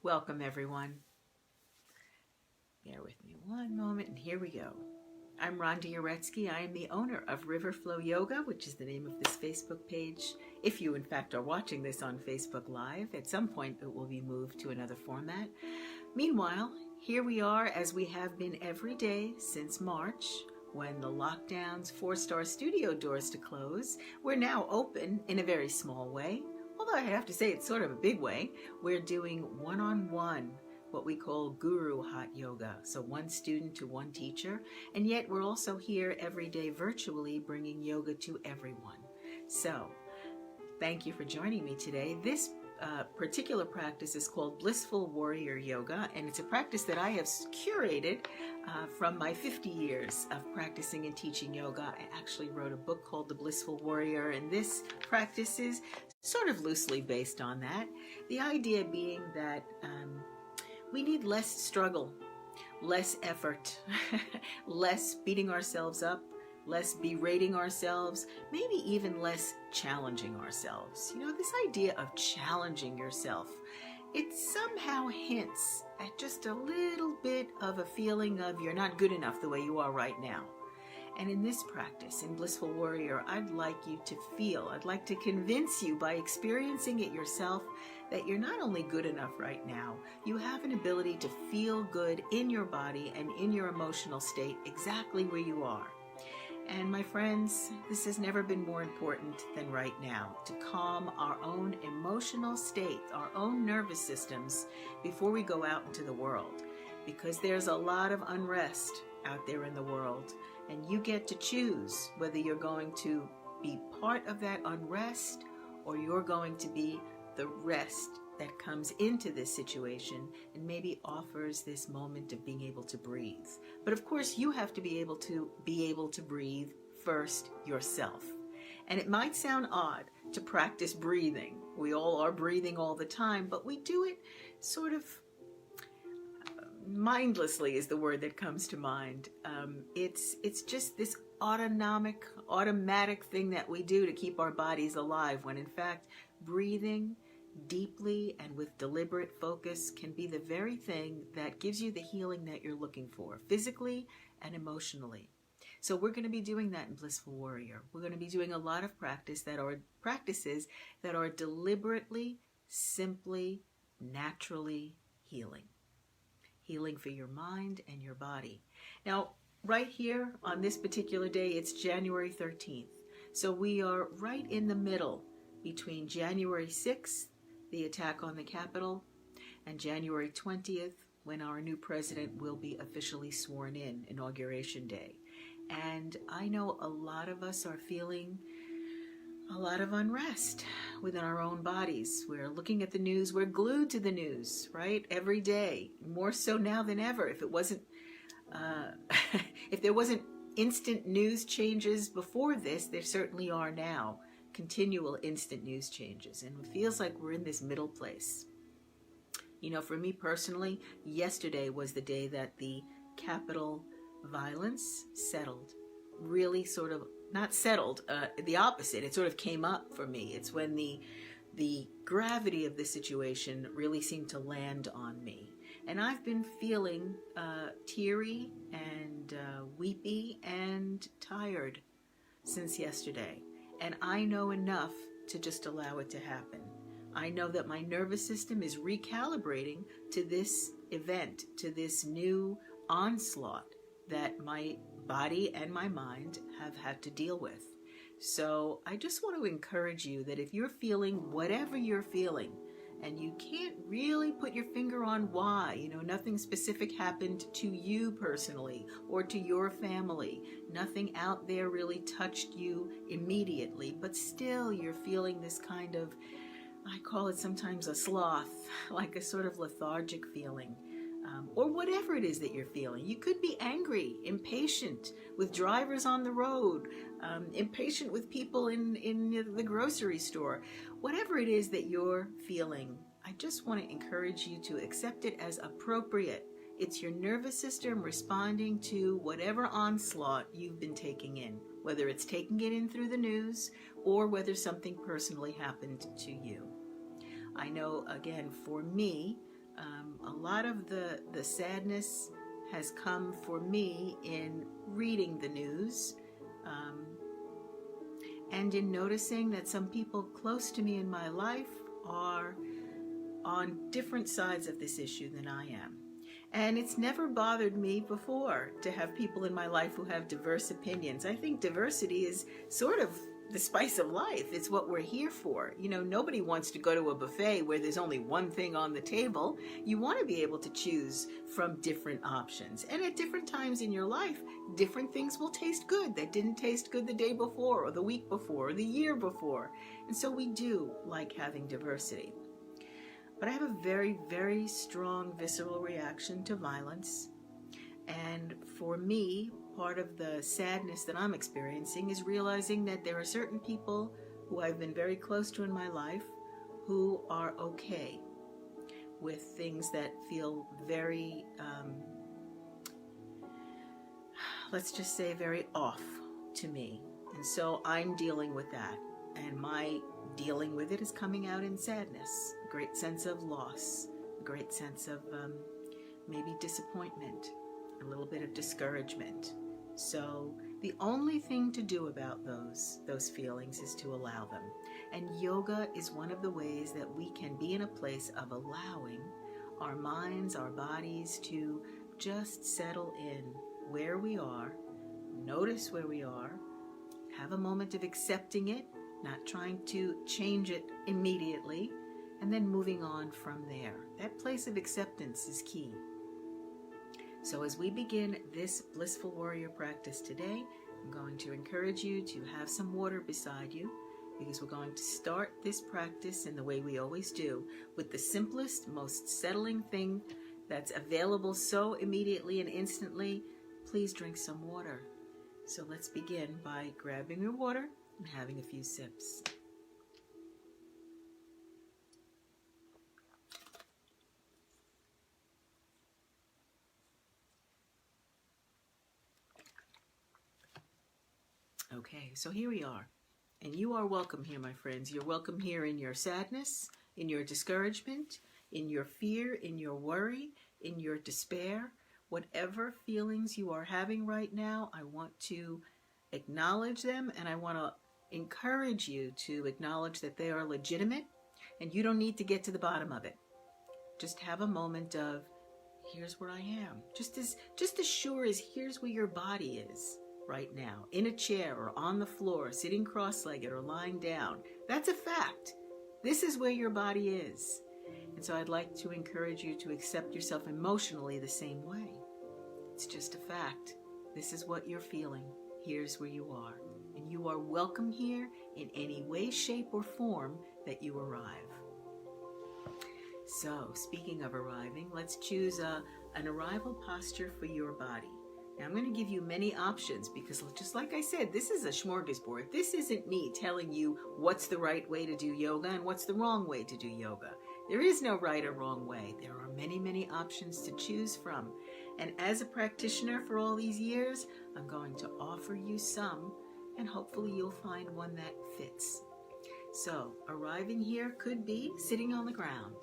Welcome, everyone. Bear with me one moment, and here we go. I'm Rhonda Uretsky. I am the owner of Riverflow Yoga, which is the name of this Facebook page. If you, in fact, are watching this on Facebook Live, at some point it will be moved to another format. Meanwhile, here we are as we have been every day since March, when the lockdowns forced our studio doors to close. We're now open in a very small way, although I have to say it's sort of a big way. We're doing one-on-one, what we call guru hot yoga, so one student to one teacher, and yet we're also here every day virtually bringing yoga to everyone. So thank you for joining me today. This particular practice is called Blissful Warrior Yoga, and it's a practice that I have curated from my 50 years of practicing and teaching yoga. I actually wrote a book called The Blissful Warrior, and this practice is sort of loosely based on that. The idea being that we need less struggle, less effort, less beating ourselves up, less berating ourselves, maybe even less challenging ourselves. You know, this idea of challenging yourself, it somehow hints at just a little bit of a feeling of you're not good enough the way you are right now. And in this practice, in Blissful Warrior, I'd like you to feel, I'd like to convince you by experiencing it yourself that you're not only good enough right now, you have an ability to feel good in your body and in your emotional state exactly where you are. And my friends, this has never been more important than right now, to calm our own emotional state, our own nervous systems before we go out into the world. Because there's a lot of unrest out there in the world, and you get to choose whether you're going to be part of that unrest or you're going to be the rest that comes into this situation and maybe offers this moment of being able to breathe. But of course, you have to be able to breathe first yourself. And it might sound odd to practice breathing. We all are breathing all the time, but we do it sort of mindlessly is the word that comes to mind. It's just this automatic thing that we do to keep our bodies alive, when in fact breathing deeply and with deliberate focus can be the very thing that gives you the healing that you're looking for, physically and emotionally. So we're going to be doing that in Blissful Warrior. We're going to be doing a lot of practices that are deliberately, simply, naturally healing. Healing for your mind and your body. Now, right here on this particular day, it's January 13th. So we are right in the middle between January 6th, the attack on the Capitol, and January 20th, when our new president will be officially sworn in, Inauguration Day. And I know a lot of us are feeling a lot of unrest within our own bodies. We're looking at the news, we're glued to the news, right? Every day, more so now than ever. If there wasn't instant news changes before this, there certainly are now. Continual instant news changes, and it feels like we're in this middle place. You know, for me personally, yesterday was the day that the Capitol violence settled. Really sort of, not settled, the opposite. It sort of came up for me. It's when the gravity of the situation really seemed to land on me. And I've been feeling teary and weepy and tired since yesterday. And I know enough to just allow it to happen. I know that my nervous system is recalibrating to this event, to this new onslaught that my body and my mind have had to deal with. So I just want to encourage you that if you're feeling whatever you're feeling, and you can't really put your finger on why, you know, nothing specific happened to you personally or to your family, nothing out there really touched you immediately, but still you're feeling this kind of, I call it sometimes a sloth, like a sort of lethargic feeling. Or whatever it is that you're feeling. You could be angry, impatient with drivers on the road, impatient with people in the grocery store. Whatever it is that you're feeling, I just want to encourage you to accept it as appropriate. It's your nervous system responding to whatever onslaught you've been taking in, whether it's taking it in through the news or whether something personally happened to you. I know, again, for me, A lot of the sadness has come for me in reading the news, and in noticing that some people close to me in my life are on different sides of this issue than I am. And it's never bothered me before to have people in my life who have diverse opinions. I think diversity is sort of the spice of life. It's what we're here for. You know, nobody wants to go to a buffet where there's only one thing on the table. You want to be able to choose from different options. And at different times in your life, different things will taste good that didn't taste good the day before or the week before or the year before. And so we do like having diversity. But I have a very, very strong visceral reaction to violence. And for me, part of the sadness that I'm experiencing is realizing that there are certain people who I've been very close to in my life who are okay with things that feel very, let's just say, very off to me. And so I'm dealing with that. And my dealing with it is coming out in sadness, a great sense of loss, a great sense of maybe disappointment, a little bit of discouragement. So the only thing to do about those feelings is to allow them. And yoga is one of the ways that we can be in a place of allowing our minds, our bodies to just settle in where we are, notice where we are, have a moment of accepting it, not trying to change it immediately, and then moving on from there. That place of acceptance is key. So as we begin this Blissful Warrior practice today, I'm going to encourage you to have some water beside you, because we're going to start this practice in the way we always do, with the simplest, most settling thing that's available so immediately and instantly. Please drink some water. So let's begin by grabbing your water and having a few sips. Okay, so here we are. And you are welcome here, my friends. You're welcome here in your sadness, in your discouragement, in your fear, in your worry, in your despair. Whatever feelings you are having right now, I want to acknowledge them, and I want to encourage you to acknowledge that they are legitimate, and you don't need to get to the bottom of it. Just have a moment of, here's where I am. Just as sure as here's where your body is right now, in a chair or on the floor, sitting cross-legged or lying down. That's a fact. This is where your body is. And so I'd like to encourage you to accept yourself emotionally the same way. It's just a fact. This is what you're feeling. Here's where you are. And you are welcome here in any way, shape, or form that you arrive. So, speaking of arriving, let's choose an arrival posture for your body. Now, I'm going to give you many options because, just like I said, this is a smorgasbord. This isn't me telling you what's the right way to do yoga and what's the wrong way to do yoga. There is no right or wrong way. There are many, many options to choose from. And as a practitioner for all these years, I'm going to offer you some, and hopefully you'll find one that fits. So, arriving here could be sitting on the ground.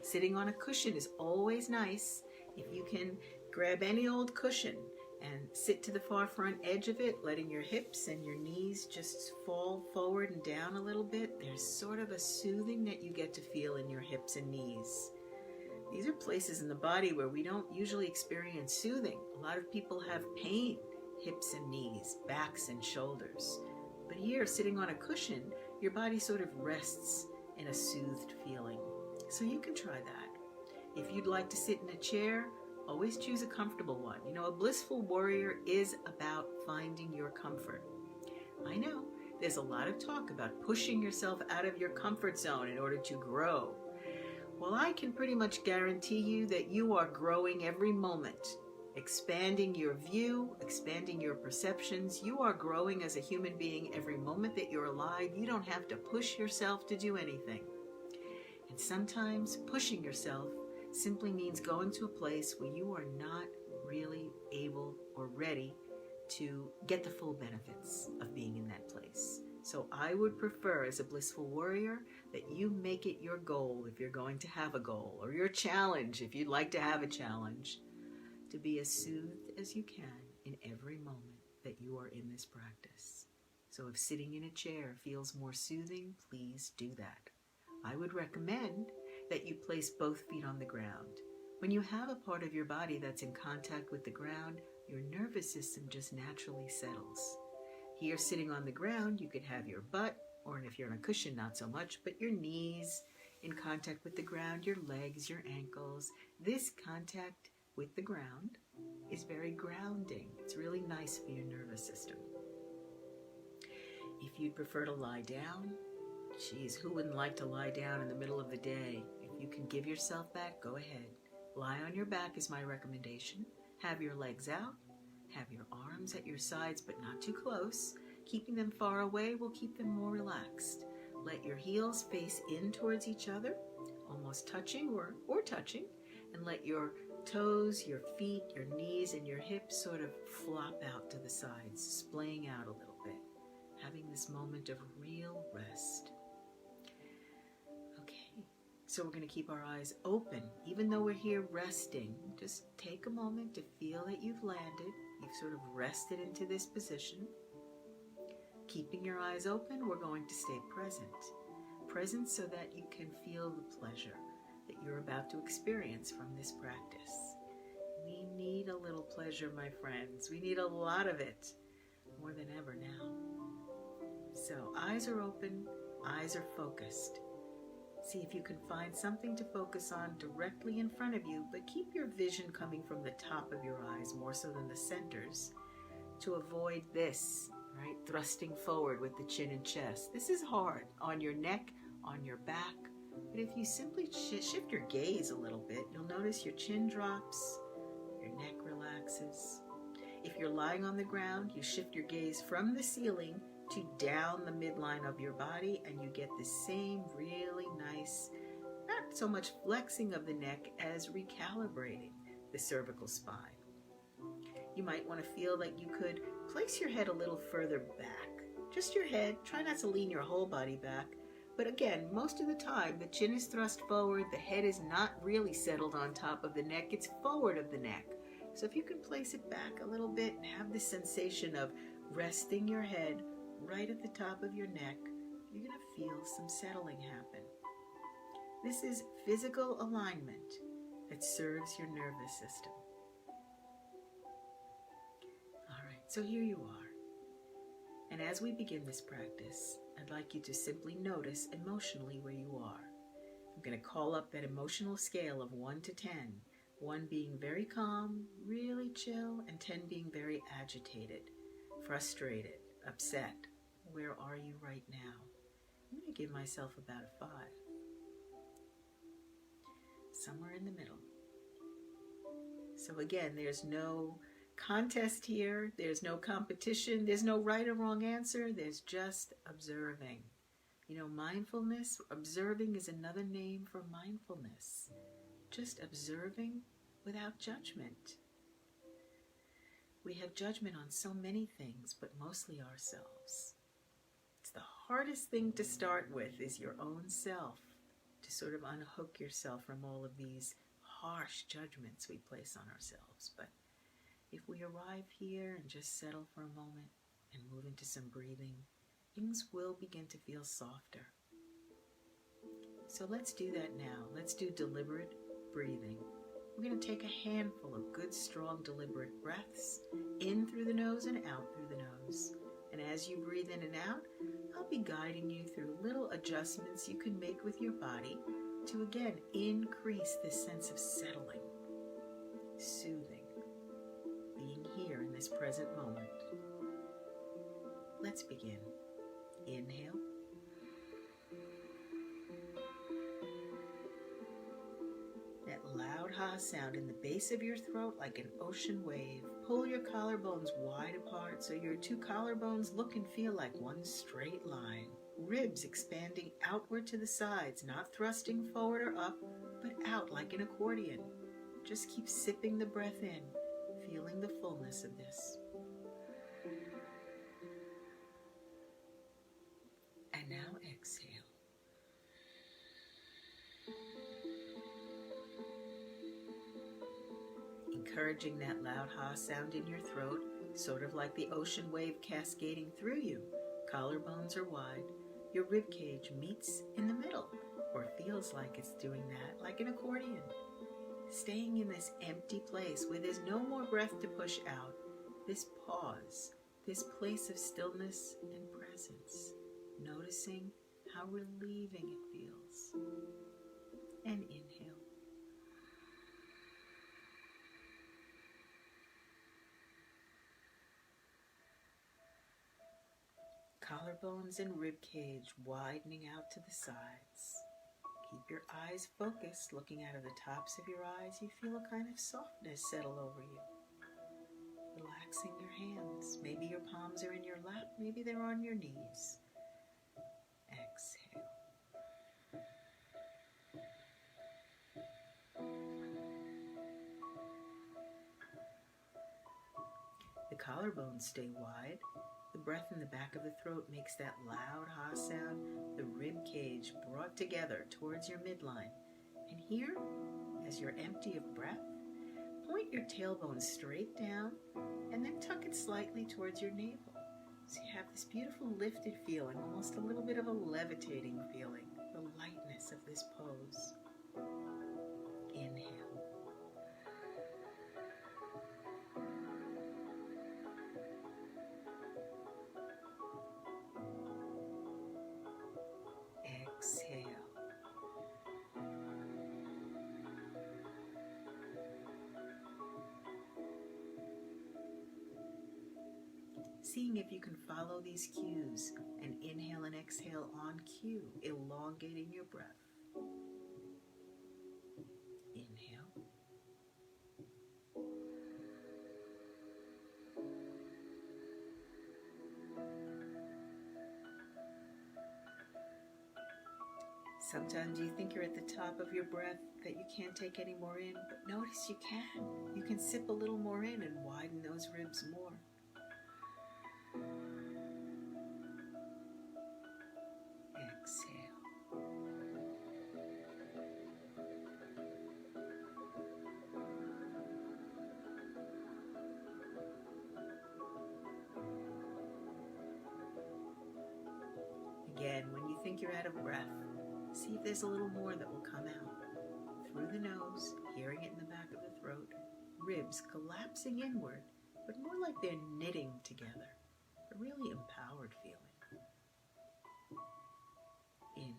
Sitting on a cushion is always nice. If you can grab any old cushion and sit to the far front edge of it, letting your hips and your knees just fall forward and down a little bit, there's sort of a soothing that you get to feel in your hips and knees. These are places in the body where we don't usually experience soothing. A lot of people have pain, hips and knees, backs and shoulders. But here, sitting on a cushion, your body sort of rests in a soothed feeling. So you can try that. If you'd like to sit in a chair, always choose a comfortable one. You know, a blissful warrior is about finding your comfort. I know there's a lot of talk about pushing yourself out of your comfort zone in order to grow. Well, I can pretty much guarantee you that you are growing every moment, expanding your view, expanding your perceptions. You are growing as a human being every moment that you're alive. You don't have to push yourself to do anything. And sometimes pushing yourself simply means going to a place where you are not really able or ready to get the full benefits of being in that place. So I would prefer, as a blissful warrior, that you make it your goal if you're going to have a goal, or your challenge if you'd like to have a challenge, to be as soothed as you can in every moment that you are in this practice. So if sitting in a chair feels more soothing, please do that. I would recommend that you place both feet on the ground. When you have a part of your body that's in contact with the ground, your nervous system just naturally settles. Here, sitting on the ground, you could have your butt, or if you're on a cushion, not so much, but your knees in contact with the ground, your legs, your ankles. This contact with the ground is very grounding. It's really nice for your nervous system. If you'd prefer to lie down, geez, who wouldn't like to lie down in the middle of the day? If you can give yourself that, go ahead. Lie on your back is my recommendation. Have your legs out. Have your arms at your sides, but not too close. Keeping them far away will keep them more relaxed. Let your heels face in towards each other, almost touching or touching, and let your toes, your feet, your knees, and your hips sort of flop out to the sides, splaying out a little bit, having this moment of real rest. Okay, so we're going to keep our eyes open. Even though we're here resting, just take a moment to feel that you've landed. You've sort of rested into this position. Keeping your eyes open, we're going to stay present. Present so that you can feel the pleasure that you're about to experience from this practice. We need a little pleasure, my friends. We need a lot of it, more than ever now. So eyes are open, eyes are focused. See if you can find something to focus on directly in front of you, but keep your vision coming from the top of your eyes more so than the centers, to avoid this, right? Thrusting forward with the chin and chest. This is hard on your neck, on your back, but if you simply shift your gaze a little bit, you'll notice your chin drops, your neck relaxes. If you're lying on the ground, you shift your gaze from the ceiling to down the midline of your body, and you get the same really nice, not so much flexing of the neck as recalibrating the cervical spine. You might want to feel like you could place your head a little further back. Just your head. Try not to lean your whole body back. But again, most of the time, the chin is thrust forward. The head is not really settled on top of the neck. It's forward of the neck. So if you can place it back a little bit and have this sensation of resting your head right at the top of your neck, you're going to feel some settling happen. This is physical alignment that serves your nervous system. All right, so here you are. And as we begin this practice, I'd like you to simply notice emotionally where you are. I'm going to call up that emotional scale of 1 to 10. 1 being very calm, really chill, and 10 being very agitated, frustrated, upset. Where are you right now? I'm going to give myself about a 5. Somewhere in the middle. So again, there's no contest here. There's no competition. There's no right or wrong answer. There's just observing. You know, mindfulness, observing is another name for mindfulness. Just observing without judgment. We have judgment on so many things, but mostly ourselves. It's the hardest thing to start with is your own self, to sort of unhook yourself from all of these harsh judgments we place on ourselves. But if we arrive here and just settle for a moment and move into some breathing, things will begin to feel softer. So let's do that now. Let's do deliberate breathing. We're going to take a handful of good, strong, deliberate breaths in through the nose and out through the nose. And as you breathe in and out, I'll be guiding you through little adjustments you can make with your body to, again, increase this sense of settling, soothing, being here in this present moment. Let's begin. Inhale. That loud ha sound in the base of your throat like an ocean wave. Pull your collarbones wide apart so your 2 collarbones look and feel like one straight line. Ribs expanding outward to the sides, not thrusting forward or up, but out like an accordion. Just keep sipping the breath in, feeling the fullness of this. And now exhale. encouraging that loud ha sound in your throat, sort of like the ocean wave cascading through you. Collarbones are wide. Your rib cage meets in the middle, or feels like it's doing that, like an accordion. Staying in this empty place where there's no more breath to push out, this pause, this place of stillness and presence, noticing how relieving it feels. And inhale. Collarbones and ribcage widening out to the sides. Keep your eyes focused, looking out of the tops of your eyes. You feel a kind of softness settle over you. Relaxing your hands. Maybe your palms are in your lap, maybe they're on your knees. Exhale. The collarbones stay wide. The breath in the back of the throat makes that loud ha sound. The rib cage brought together towards your midline. And here, as you're empty of breath, point your tailbone straight down and then tuck it slightly towards your navel. So you have this beautiful lifted feeling, almost a little bit of a levitating feeling, the lightness of this pose. Inhale. Exhale. Seeing if you can follow these cues and inhale and exhale on cue, elongating your breath. Inhale. Sometimes you think you're at the top of your breath, that you can't take any more in, but notice you can. You can sip a little more in and widen those ribs more. Exhale. Again, when you think you're out of breath, see if there's a little more that will come out. Through the nose, hearing it in the back of the throat, ribs collapsing inward, but more like they're knitting together. A really empowered feeling. Inhale.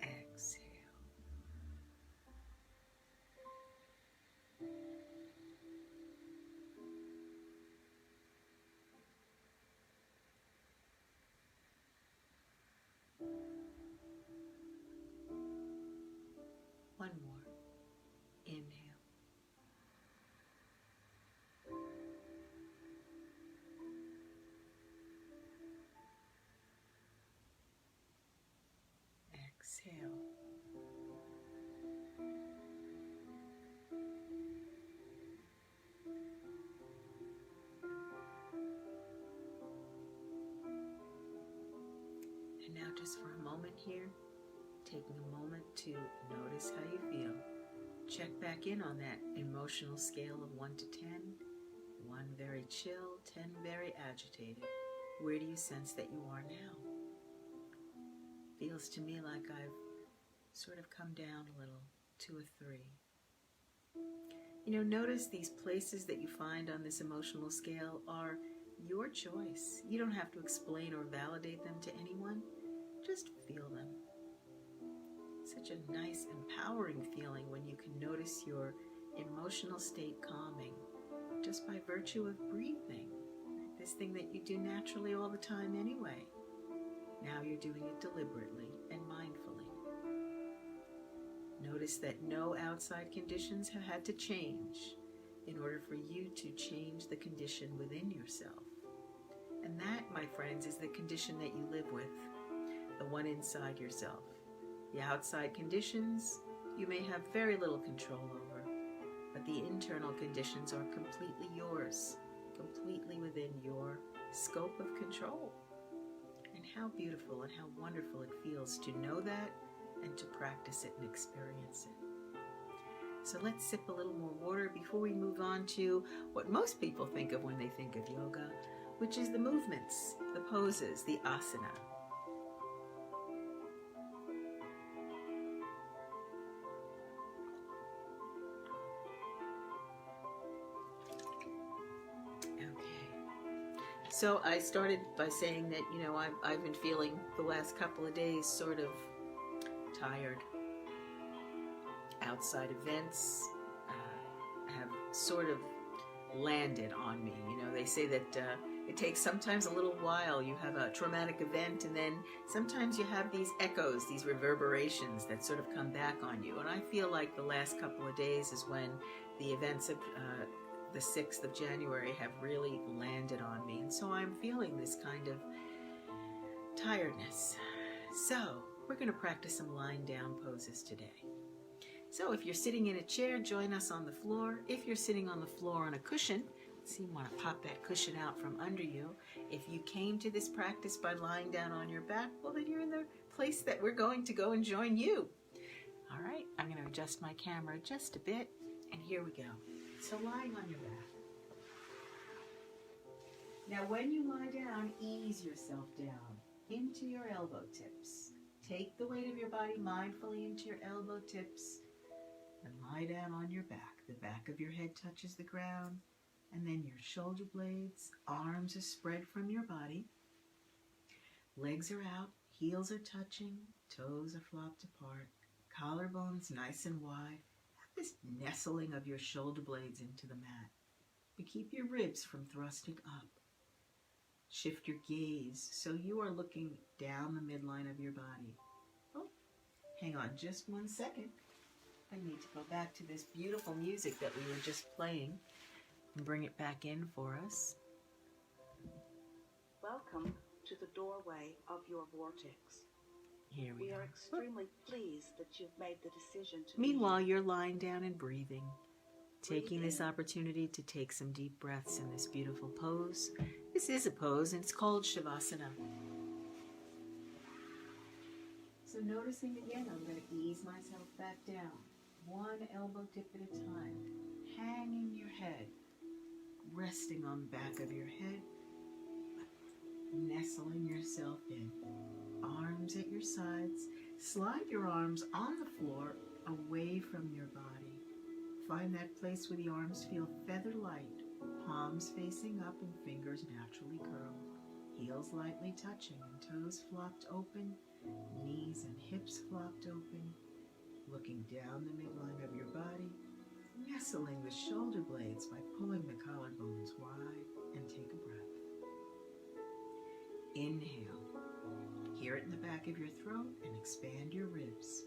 Exhale. One more. Inhale. Exhale. And now just for a moment here, taking a moment to notice how you feel. Check back in on that emotional scale of 1 to 10. 1 very chill, 10 very agitated. Where do you sense that you are now? Feels to me like I've sort of come down a little, 2 or 3. You know, notice these places that you find on this emotional scale are your choice. You don't have to explain or validate them to anyone. Just feel them. Such a nice, empowering feeling when you can notice your emotional state calming just by virtue of breathing. This thing that you do naturally all the time anyway. Now you're doing it deliberately and mindfully. Notice that no outside conditions have had to change in order for you to change the condition within yourself. And that, my friends, is the condition that you live with, the one inside yourself. The outside conditions you may have very little control over, but the internal conditions are completely yours, completely within your scope of control. how beautiful and how wonderful it feels to know that and to practice it and experience it. So let's sip a little more water before we move on to what most people think of when they think of yoga, which is the movements, the poses, the asana. So I started by saying that, I've been feeling the last couple of days sort of tired. Outside events have sort of landed on me. They say that it takes sometimes a little while. You have a traumatic event, and then sometimes you have these echoes, these reverberations that sort of come back on you. And I feel like the last couple of days is when the events of the 6th of January have really landed on me. And so I'm feeling this kind of tiredness. So we're going to practice some lying down poses today. So if you're sitting in a chair, join us on the floor. If you're sitting on the floor on a cushion, so you want to pop that cushion out from under you. If you came to this practice by lying down on your back, well, then you're in the place that we're going to go and join you. All right, I'm going to adjust my camera just a bit, and here we go. So lying on your back. Now when you lie down, ease yourself down into your elbow tips. Take the weight of your body mindfully into your elbow tips and lie down on your back. The back of your head touches the ground, and then your shoulder blades, arms are spread from your body. Legs are out, heels are touching, toes are flopped apart, collarbones nice and wide. This nestling of your shoulder blades into the mat, but keep your ribs from thrusting up. Shift your gaze so you are looking down the midline of your body. Oh, hang on just 1 second. I need to go back to this beautiful music that we were just playing and bring it back in for us. Welcome to the doorway of your vortex. Here we are are. extremely pleased that you've made the decision to Meanwhile, you're lying down and breathing, taking this opportunity to take some deep breaths in this beautiful pose. This is a pose, and it's called Shavasana. So noticing again, I'm going to ease myself back down, one elbow tip at a time, hanging your head, resting on the back of your head, nestling yourself in. Arms at your sides. Slide your arms on the floor away from your body. Find that place where the arms feel feather light, palms facing up and fingers naturally curled, heels lightly touching and toes flopped open, knees and hips flopped open, looking down the midline of your body, nestling the shoulder blades by pulling the collarbones wide, and take a breath. Inhale. Hear it in the back of your throat and expand your ribs.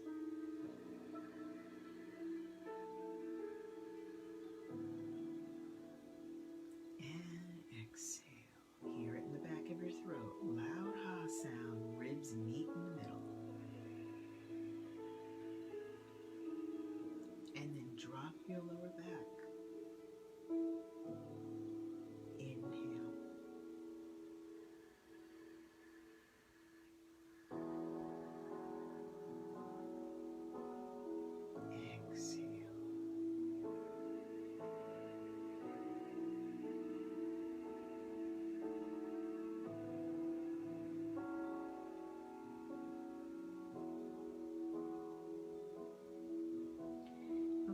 And exhale. Hear it in the back of your throat. Loud ha sound. Ribs meet in the middle. And then drop your lower back.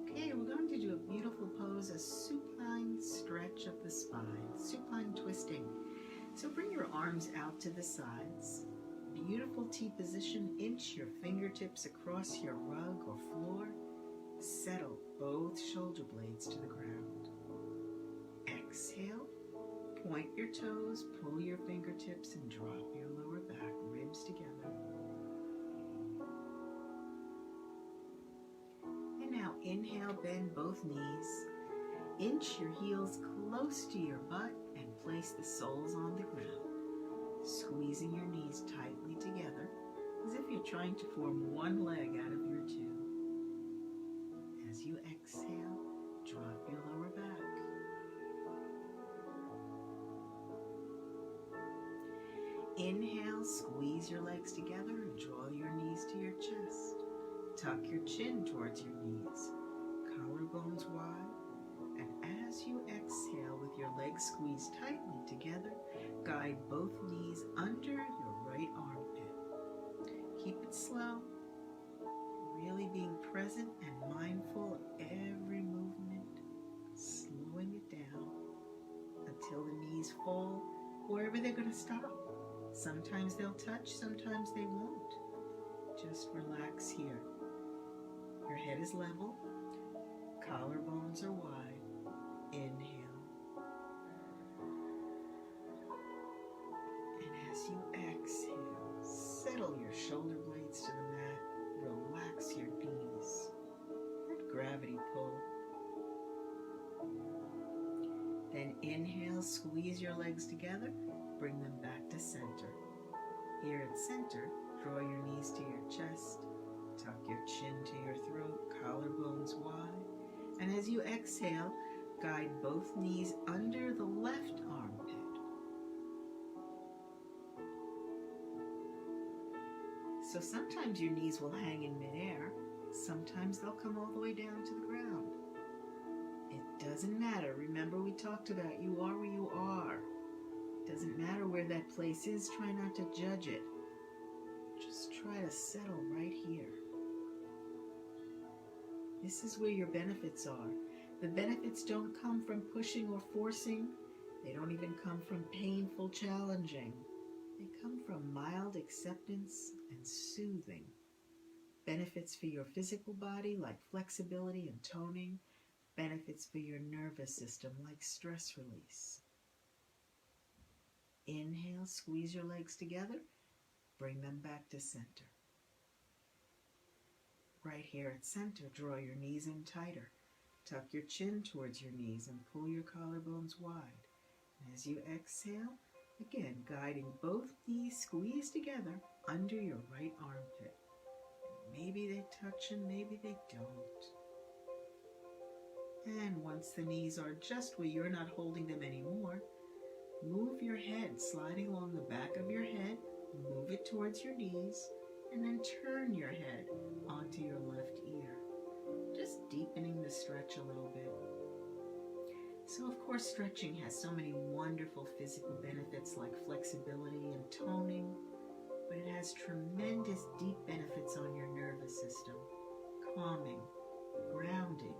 Okay, we're going to do a beautiful pose, a supine stretch of the spine, supine twisting. So bring your arms out to the sides. Beautiful T position, inch your fingertips across your rug or floor. Settle both shoulder blades to the ground. Exhale, point your toes, pull your fingertips and drop your lower back, ribs together. Inhale, bend both knees. Inch your heels close to your butt and place the soles on the ground, squeezing your knees tightly together as if you're trying to form one leg out of your two. As you exhale, drop your lower back. Inhale, squeeze your legs together and draw your knees to your chest. Tuck your chin towards your knees, collarbones wide. And as you exhale with your legs squeezed tightly together, guide both knees under your right armpit. Keep it slow, really being present and mindful of every movement, slowing it down until the knees fall wherever they're going to stop. Sometimes they'll touch, sometimes they won't. Just relax here. Your head is level, collarbones are wide. Inhale. And as you exhale, settle your shoulder blades to the mat. Relax your knees. Let gravity pull. Then inhale, squeeze your legs together. Bring them back to center. Here at center, draw your knees to your chest. Tuck your chin to your throat, collarbones wide. And as you exhale, guide both knees under the left armpit. So sometimes your knees will hang in midair. Sometimes they'll come all the way down to the ground. It doesn't matter. Remember, we talked about you are where you are. It doesn't matter where that place is. Try not to judge it. Just try to settle right here. This is where your benefits are. The benefits don't come from pushing or forcing. They don't even come from painful challenging. They come from mild acceptance and soothing. Benefits for your physical body like flexibility and toning. Benefits for your nervous system like stress release. Inhale, squeeze your legs together. Bring them back to center. Right here at center, draw your knees in tighter. Tuck your chin towards your knees and pull your collarbones wide. And as you exhale, again, guiding both knees squeeze together under your right armpit. And maybe they touch and maybe they don't. And once the knees are just where you're not holding them anymore, move your head, sliding along the back of your head, move it towards your knees, and then turn your head onto your left ear, just deepening the stretch a little bit. So of course stretching has so many wonderful physical benefits like flexibility and toning, but it has tremendous deep benefits on your nervous system, calming, grounding,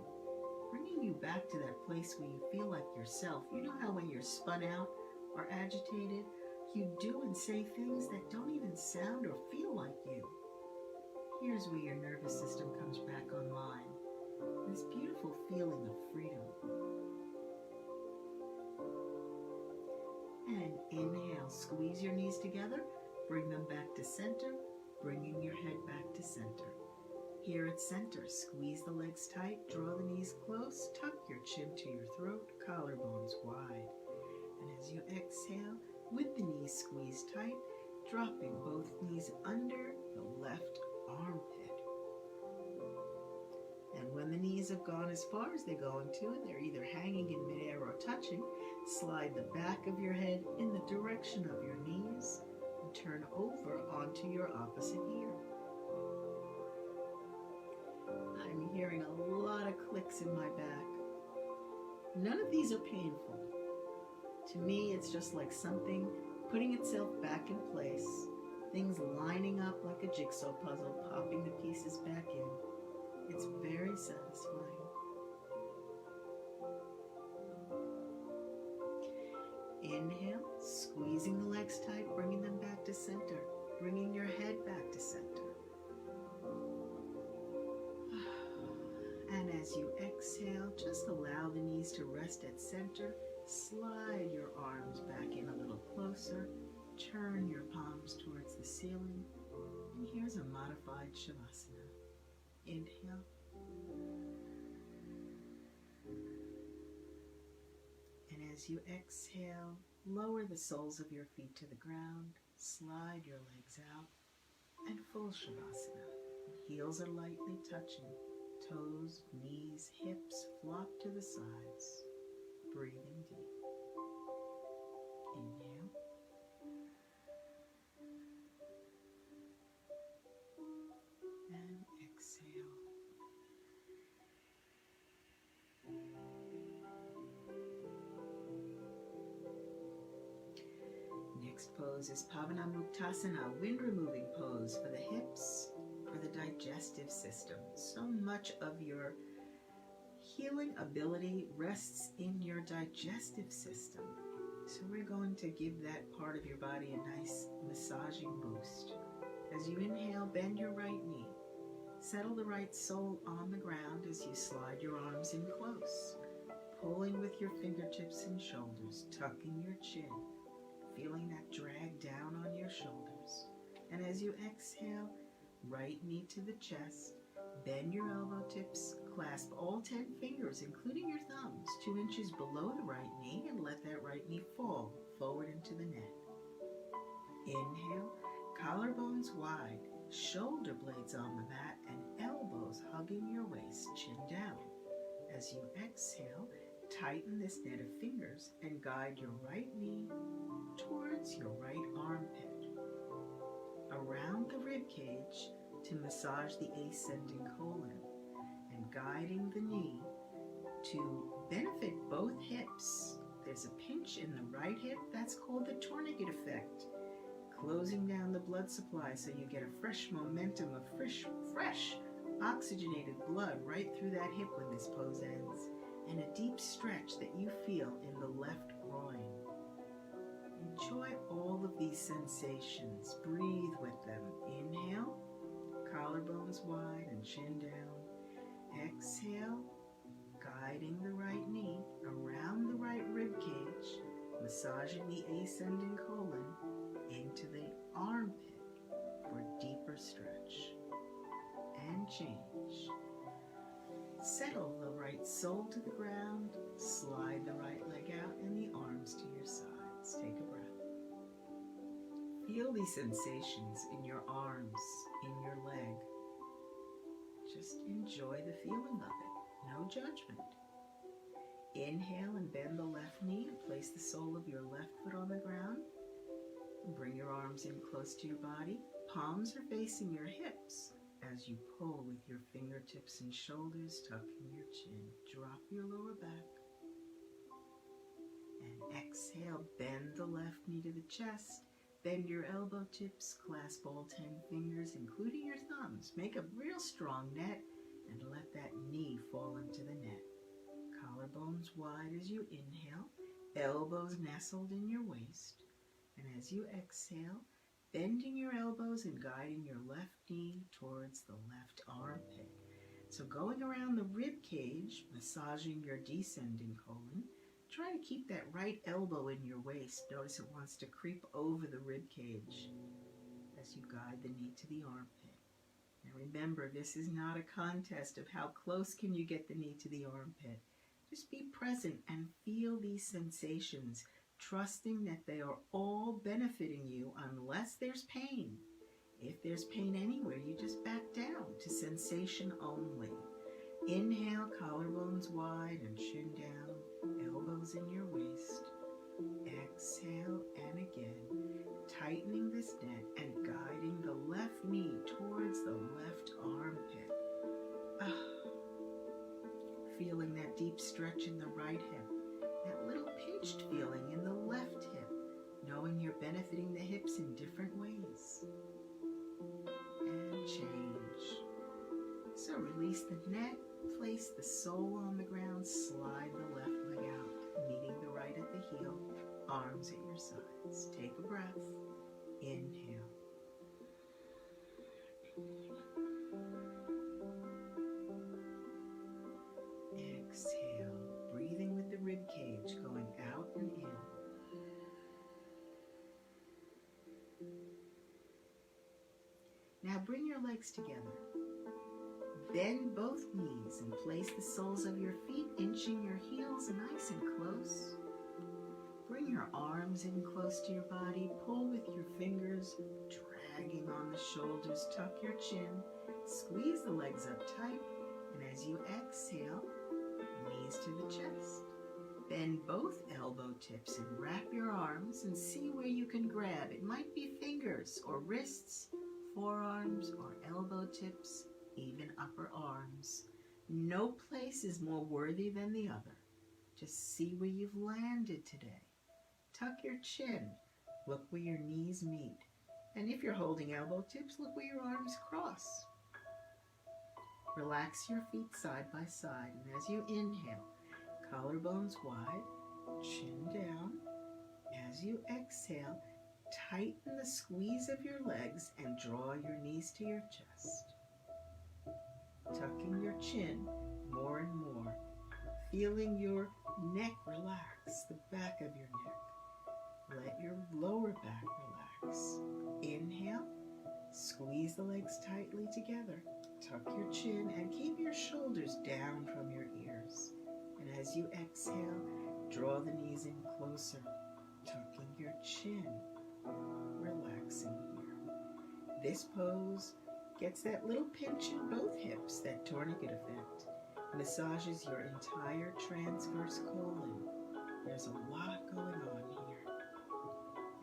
bringing you back to that place where you feel like yourself. You know how when you're spun out or agitated, you do and say things that don't even sound or feel like you. Here's where your nervous system comes back online. This beautiful feeling of freedom. And inhale, squeeze your knees together, bring them back to center, bringing your head back to center. Here at center, squeeze the legs tight, draw the knees close, tuck your chin to your throat, collarbones wide. And as you exhale, with the knees squeezed tight, dropping both knees under the left armpit. And when the knees have gone as far as they're going to, and they're either hanging in midair or touching, slide the back of your head in the direction of your knees and turn over onto your opposite ear. I'm hearing a lot of clicks in my back. None of these are painful. To me, it's just like something putting itself back in place, things lining up like a jigsaw puzzle, popping the pieces back in. It's very satisfying. Inhale, squeezing the legs tight, bringing them back to center, bringing your head back to center. And as you exhale, just allow the knees to rest at center. Slide your arms back in a little closer. Turn your palms towards the ceiling. And here's a modified Shavasana. Inhale. And as you exhale, lower the soles of your feet to the ground. Slide your legs out. And full Shavasana. Heels are lightly touching. Toes, knees, hips flop to the sides. Breathing deep. Inhale. next pose is Pavanamuktasana, wind-removing pose for the hips, for the digestive system. So much of your healing ability rests in your digestive system. So we're going to give that part of your body a nice massaging boost. As you inhale, bend your right knee. Settle the right sole on the ground as you slide your arms in close, pulling with your fingertips and shoulders, tucking your chin, feeling that drag down on your shoulders. And as you exhale, right knee to the chest, bend your elbow tips, clasp all 10 fingers, including your thumbs, 2 inches below the right knee, and let that right knee fall forward into the net. Inhale, collarbones wide, shoulder blades on the mat, and elbows hugging your waist, chin down. As you exhale, tighten this net of fingers and guide your right knee towards your right armpit, around the rib cage to massage the ascending colon, and guiding the knee to benefit both hips. There's a pinch in the right hip, that's called the tourniquet effect, closing down the blood supply so you get a fresh momentum of fresh oxygenated blood right through that hip when this pose ends, and a deep stretch that you feel in the left groin. Enjoy all of these sensations. Breathe with them. Inhale, collarbones wide and chin down. Exhale, guiding the right knee around the right rib cage, massaging the ascending colon into the armpit for deeper stretch. And change. Settle the right sole to the ground, slide the right leg out and the arms to your sides. Take a breath. Feel these sensations in your arms, in your leg. Just enjoy the feeling of it. No judgment. Inhale and bend the left knee and place the sole of your left foot on the ground. Bring your arms in close to your body. Palms are facing your hips as you pull with your fingertips and shoulders, tucking your chin. Drop your lower back. And exhale, bend the left knee to the chest. Bend your elbow tips, clasp all 10 fingers, including your thumbs. Make a real strong net and let that knee fall into the net. Collarbones wide as you inhale, elbows nestled in your waist. And as you exhale, bending your elbows and guiding your left knee towards the left armpit. So going around the rib cage, massaging your descending colon, try to keep that right elbow in your waist. Notice it wants to creep over the rib cage as you guide the knee to the armpit. Now remember, this is not a contest of how close can you get the knee to the armpit. Just be present and feel these sensations, trusting that they are all benefiting you unless there's pain. If there's pain anywhere, you just back down to sensation only. Inhale, collarbones wide and chin down, elbows in your waist. Exhale, and again, tightening this net and guiding the left knee towards the left armpit. Feeling that deep stretch in the right hip, that little pinched feeling in the left hip, knowing you're benefiting the hips in different ways. And change. So release the net, place the sole on the ground, slide the left leg out, meeting the right at the heel, arms at your sides. Take a breath. Inhale. Exhale, breathing with the rib cage going out and in. Now bring your legs together. Bend both knees and place the soles of your feet, inching your heels nice and close. Bring your arms in close to your body. Pull with your fingers, dragging on the shoulders. Tuck your chin. Squeeze the legs up tight. And as you exhale, knees to the chest. Bend both elbow tips and wrap your arms and see where you can grab. It might be fingers or wrists, forearms or elbow tips, even upper arms. No place is more worthy than the other. Just see where you've landed today. Tuck your chin, Look where your knees meet. And if you're holding elbow tips, look where your arms cross. Relax your feet side by side. And as you inhale, collarbones wide, chin down. As you exhale, tighten the squeeze of your legs and draw your knees to your chest. Tucking your chin more and more. Feeling your neck relax, the back of your neck. Let your lower back relax. Inhale, squeeze the legs tightly together. Tuck your chin and keep your shoulders down from your ears. And as you exhale, draw the knees in closer, tucking your chin, relaxing here. This pose gets that little pinch in both hips, that tourniquet effect. Massages your entire transverse colon. There's a lot going on here.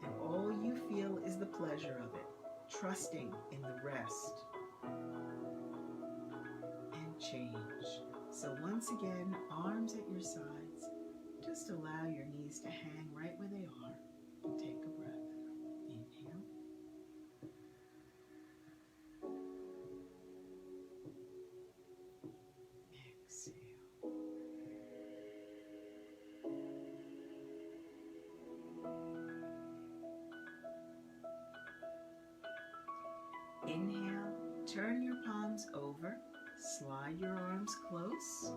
And all you feel is the pleasure of it, trusting in the rest. And change. So once again, arms at your sides. Just allow your knees to hang right where they are. And take a breath. Inhale. Inhale, turn your palms over, slide your arms close,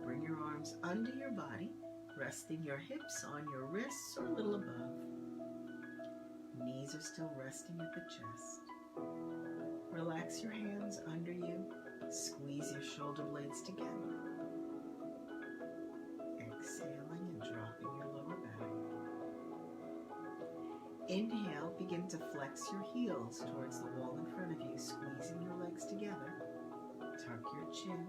bring your arms under your body, resting your hips on your wrists or a little above. Knees are still resting at the chest. Relax your hands under you, squeeze your shoulder blades together. Exhaling and dropping your lower back. Inhale, begin to flex your heels towards the wall in front of you, squeezing your legs together. Tuck your chin,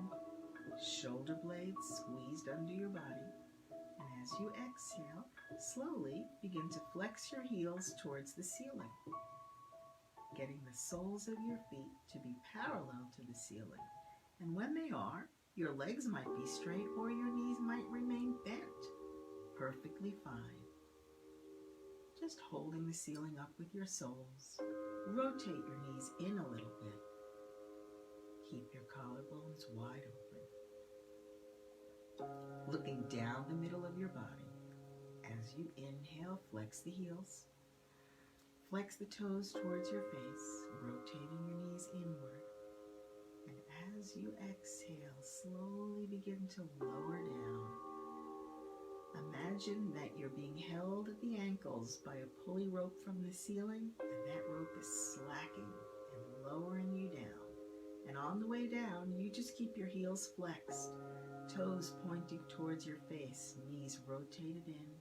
shoulder blades squeezed under your body. And as you exhale, slowly begin to flex your heels towards the ceiling, getting the soles of your feet to be parallel to the ceiling. And when they are, your legs might be straight or your knees might remain bent. Perfectly fine. Just holding the ceiling up with your soles. Rotate your knees in a little bit. Keep your collarbones wide open. Looking down the middle of your body. As you inhale, flex the heels. Flex the toes towards your face, rotating your knees inward. And as you exhale, slowly begin to lower down. Imagine that you're being held at the ankles by a pulley rope from the ceiling, and that rope is slacking and lowering you down. And on the way down, you just keep your heels flexed, toes pointing towards your face, knees rotated in,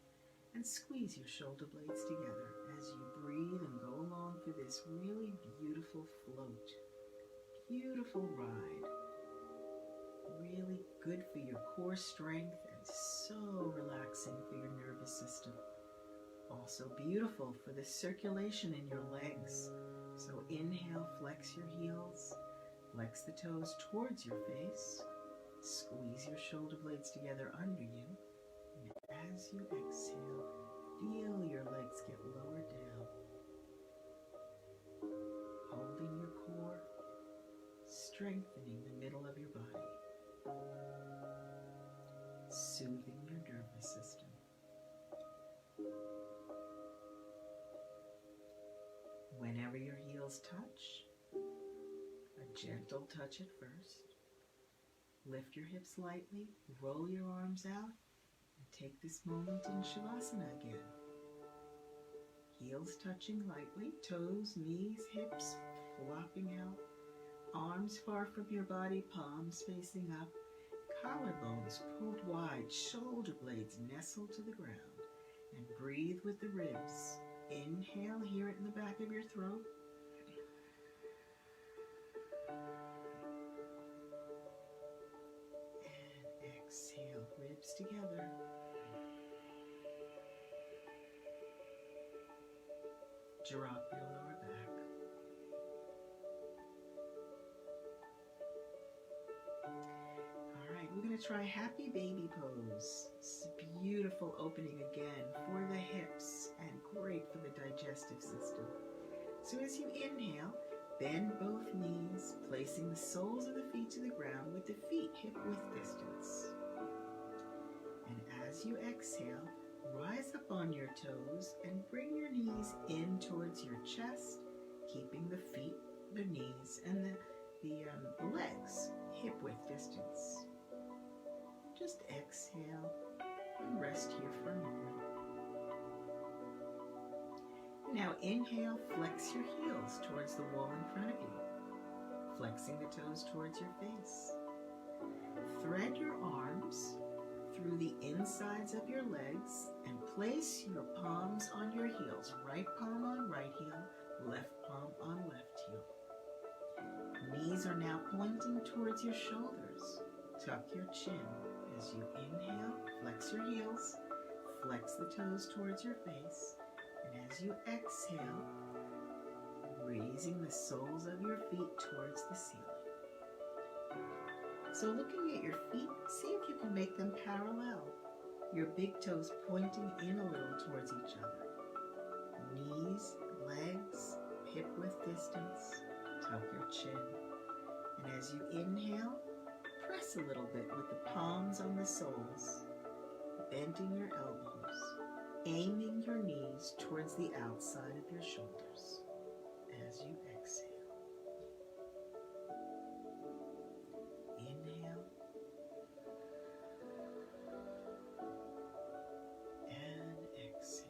and squeeze your shoulder blades together as you breathe and go along for this really beautiful float. Beautiful ride. Really good for your core strength and so relaxing for your nervous system. Also beautiful for the circulation in your legs. So inhale, flex your heels, flex the toes towards your face, squeeze your shoulder blades together under you, and as you exhale, feel your legs get lowered down. Holding your core, strengthening the middle of your body. Soothing your nervous system. Whenever your heels touch, a gentle touch at first. Lift your hips lightly, roll your arms out, and take this moment in Shavasana again. Heels touching lightly, toes, knees, hips flopping out. Arms far from your body, palms facing up, collarbones pulled wide, shoulder blades nestled to the ground, and breathe with the ribs. Inhale, hear it in the back of your throat. And exhale, ribs together. Drop your lower back. We're going to try happy baby pose. It's a beautiful opening again for the hips and great for the digestive system. So as you inhale, bend both knees, placing the soles of the feet to the ground with the feet hip-width distance. And as you exhale, rise up on your toes and bring your knees in towards your chest, keeping the feet, the knees, and the legs hip-width distance. Just exhale and rest here for a moment. Now inhale, flex your heels towards the wall in front of you, flexing the toes towards your face. Thread your arms through the insides of your legs and place your palms on your heels, right palm on right heel, left palm on left heel. Knees are now pointing towards your shoulders. Tuck your chin. As you inhale, flex your heels, flex the toes towards your face, and as you exhale, raising the soles of your feet towards the ceiling. So looking at your feet, see if you can make them parallel. Your big toes pointing in a little towards each other. Knees, legs, hip-width distance. Tuck your chin. And as you inhale, press a little bit with the palms on the soles, bending your elbows, aiming your knees towards the outside of your shoulders as you exhale. Inhale and exhale.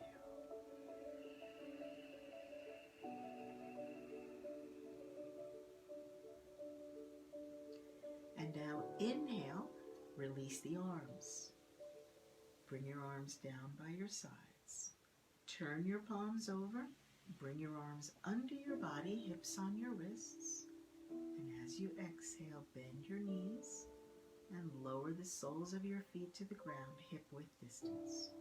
And now inhale, release the arms. Bring your arms down by your sides. Turn your palms over. Bring your arms under your body, hips on your wrists. And as you exhale, bend your knees and lower the soles of your feet to the ground, hip-width distance.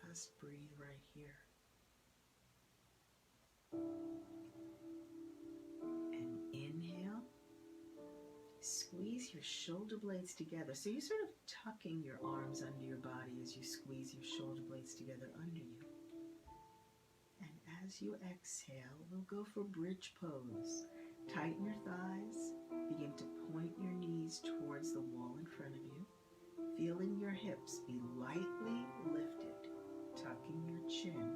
Just breathe right here. And inhale. Squeeze your shoulder blades together. So you're sort of tucking your arms under your body as you squeeze your shoulder blades together under you. And as you exhale, we'll go for bridge pose. Tighten your thighs. Begin to point your knees towards the wall in front of you. Feeling your hips be lightly lifted. Tucking your chin,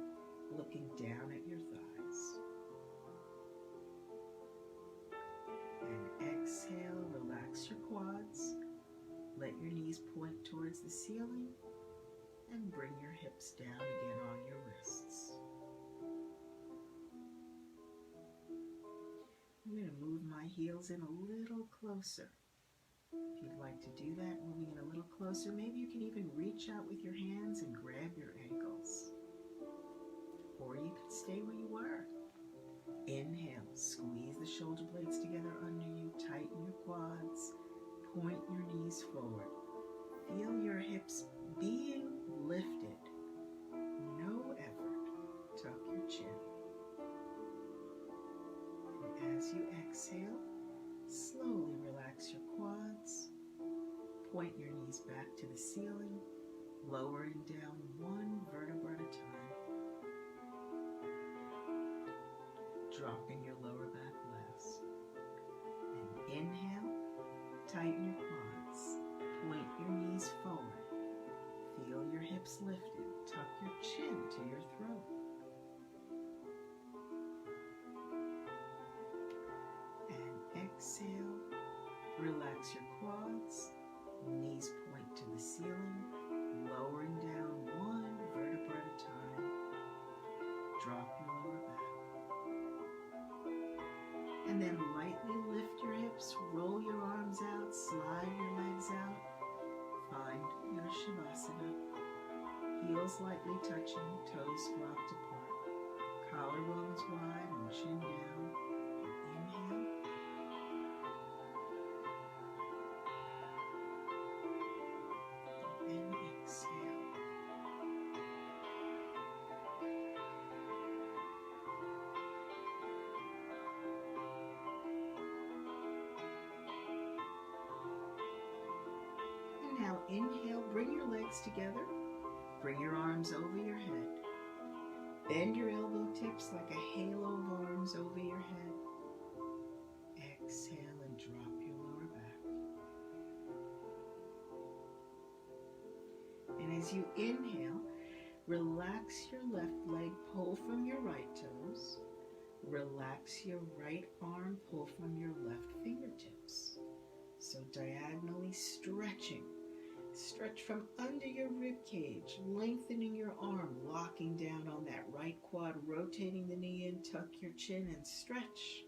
looking down at your thighs. And exhale, relax your quads. Let your knees point towards the ceiling and bring your hips down again on your wrists. I'm going to move my heels in a little closer. If you'd like to do that, moving in a little closer, maybe you can even reach out with your hands and grab your ankles. Or you could stay where you were. Inhale, squeeze the shoulder blades together under you, tighten your quads, point your knees forward. Feel your hips being lifted. No effort. Tuck your chin. And as you exhale, slowly relax your quads. Point your knees back to the ceiling, lowering down one vertebra at a time. Dropping your lower back last. And inhale, tighten your quads, point your knees forward, feel your hips lifted, tuck your chin to your throat. And exhale, relax your quads, knees point to the ceiling, lowering down one vertebra at a time. Drop your lower back. And then lightly lift your hips, roll your arms out, slide your legs out. Find your Shavasana. Heels lightly touching, toes flopped apart. Collarbones wide and chin down. Inhale. And exhale. Now inhale, bring your legs legs together. Bring your arms over your head. Bend your elbow tips like a halo of arms over your head. Exhale and drop your lower back. And as you inhale, relax your left leg, pull from your right toes. Relax your right arm, pull from your left fingertips. So diagonally stretching. Stretch from under your rib cage, lengthening your arm, locking down on that right quad, rotating the knee in, tuck your chin and stretch,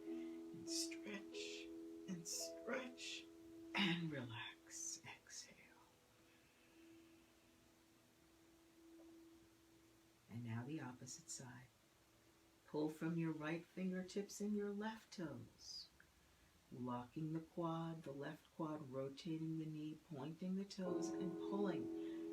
and stretch, and stretch, and relax. Exhale. And now the opposite side. Pull from your right fingertips and your left toes. Locking the quad, the left quad, rotating the knee, pointing the toes, and pulling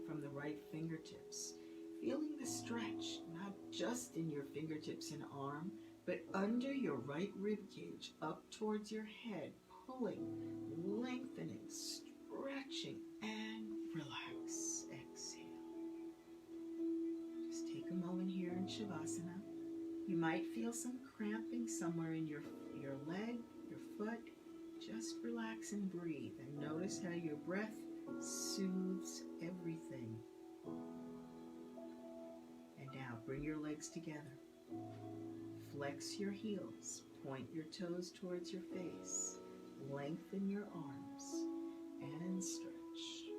from the right fingertips. Feeling the stretch, not just in your fingertips and arm, but under your right rib cage, up towards your head, pulling, lengthening, stretching, and relax. Exhale. Just take a moment here in Shavasana. You might feel some cramping somewhere in your leg, your foot. Just relax and breathe and notice how your breath soothes everything. And now bring your legs together. Flex your heels. Point your toes towards your face. Lengthen your arms. And stretch.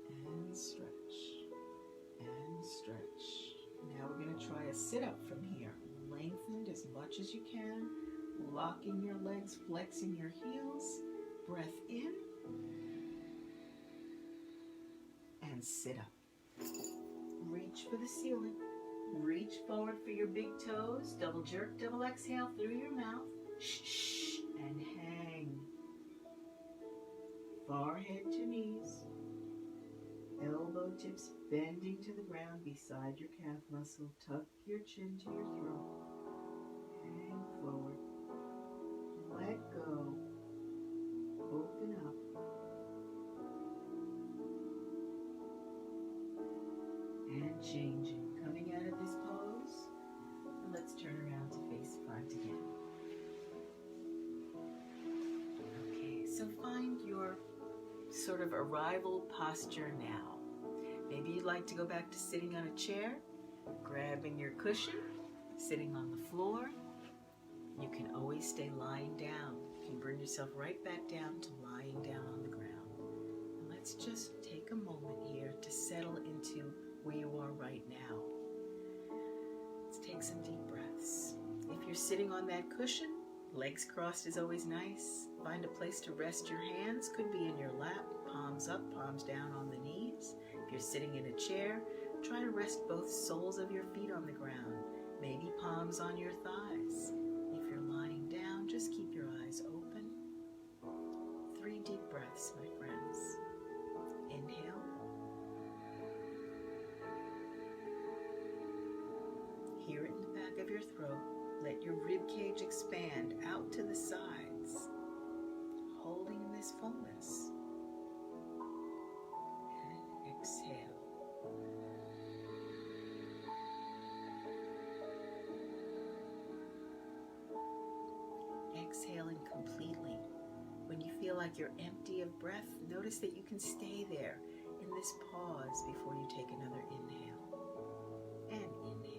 And stretch. And stretch. Now we're going to try a sit-up from here. Lengthened as much as you can. Locking your legs, flexing your heels. Breath in. And sit up. Reach for the ceiling. Reach forward for your big toes. Double jerk, double exhale through your mouth. Shh, and hang. Forehead to knees. Elbow tips bending to the ground beside your calf muscle. Tuck your chin to your throat. Hang forward. Let go. Open up. And changing. Coming out of this pose, let's turn around to face front again. Okay, so find your sort of arrival posture now. Maybe you'd like to go back to sitting on a chair, grabbing your cushion, sitting on the floor. You can always stay lying down. You can bring yourself right back down to lying down on the ground. And let's just take a moment here to settle into where you are right now. Let's take some deep breaths. If you're sitting on that cushion, legs crossed is always nice. Find a place to rest your hands. Could be in your lap, palms up, palms down on the knees. If you're sitting in a chair, try to rest both soles of your feet on the ground. Maybe palms on your thighs. If you're lying down, just keep your eyes open. 3 deep breaths, my friends. Inhale. Hear it in the back of your throat. Let your rib cage expand out to the sides, holding in this fullness. And exhale. Exhaling completely. When you feel like you're empty of breath, notice that you can stay there in this pause before you take another inhale. And inhale.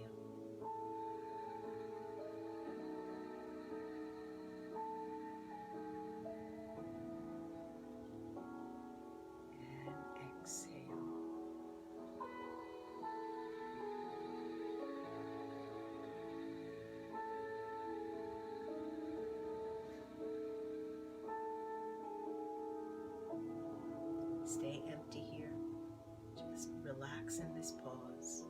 Stay empty here. Just relax in this pause.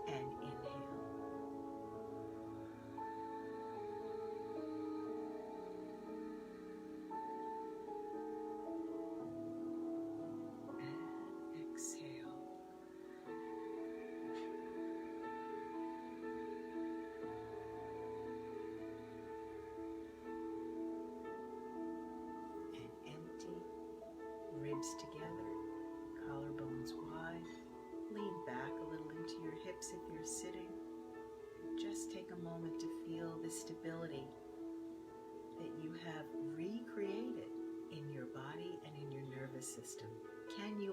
And inhale. And exhale. Ribs together,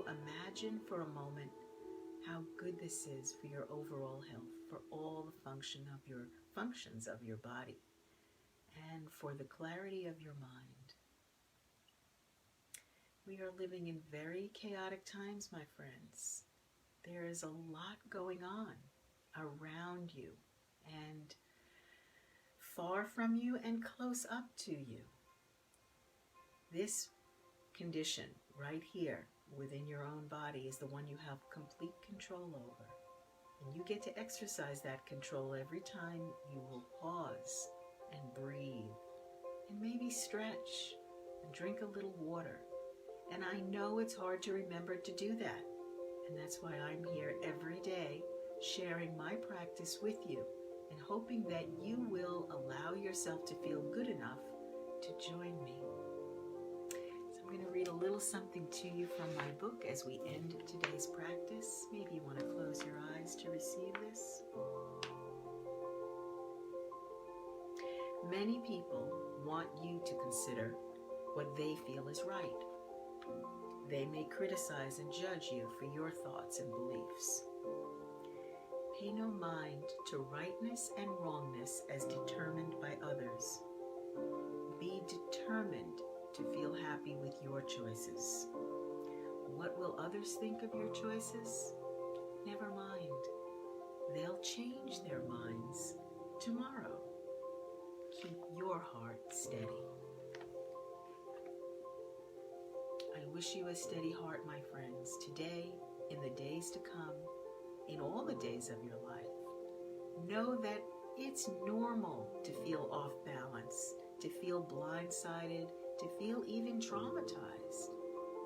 imagine for a moment how good this is for your overall health, for all the functions of your body, and for the clarity of your mind. We are living in very chaotic times, my friends. There is a lot going on around you and far from you and close up to you. This condition right here within your own body is the one you have complete control over. And you get to exercise that control every time you will pause and breathe and maybe stretch and drink a little water. And I know it's hard to remember to do that. And that's why I'm here every day sharing my practice with you and hoping that you will allow yourself to feel good enough to join me. So I'm going to read a little something to you from my book as we end today's practice. Maybe you want to close your eyes to receive this. Many people want you to consider what they feel is right. They may criticize and judge you for your thoughts and beliefs. Pay no mind to rightness and wrongness as determined by others. Be determined to feel happy with your choices. What will others think of your choices? Never mind. They'll change their minds tomorrow. Keep your heart steady. I wish you a steady heart, my friends, today, in the days to come, in all the days of your life. Know that it's normal to feel off balance, to feel blindsided, to feel even traumatized.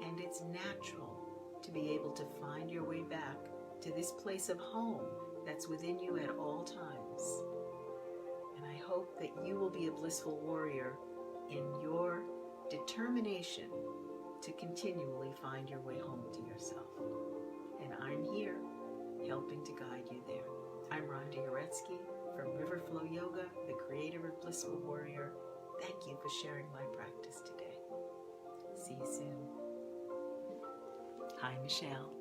And it's natural to be able to find your way back to this place of home that's within you at all times. And I hope that you will be a blissful warrior in your determination to continually find your way home to yourself. And I'm here helping to guide you there. I'm Rhonda Uretsky from River Flow Yoga, the creator of Blissful Warrior. Thank you for sharing my practice today. See you soon. Hi, Michelle.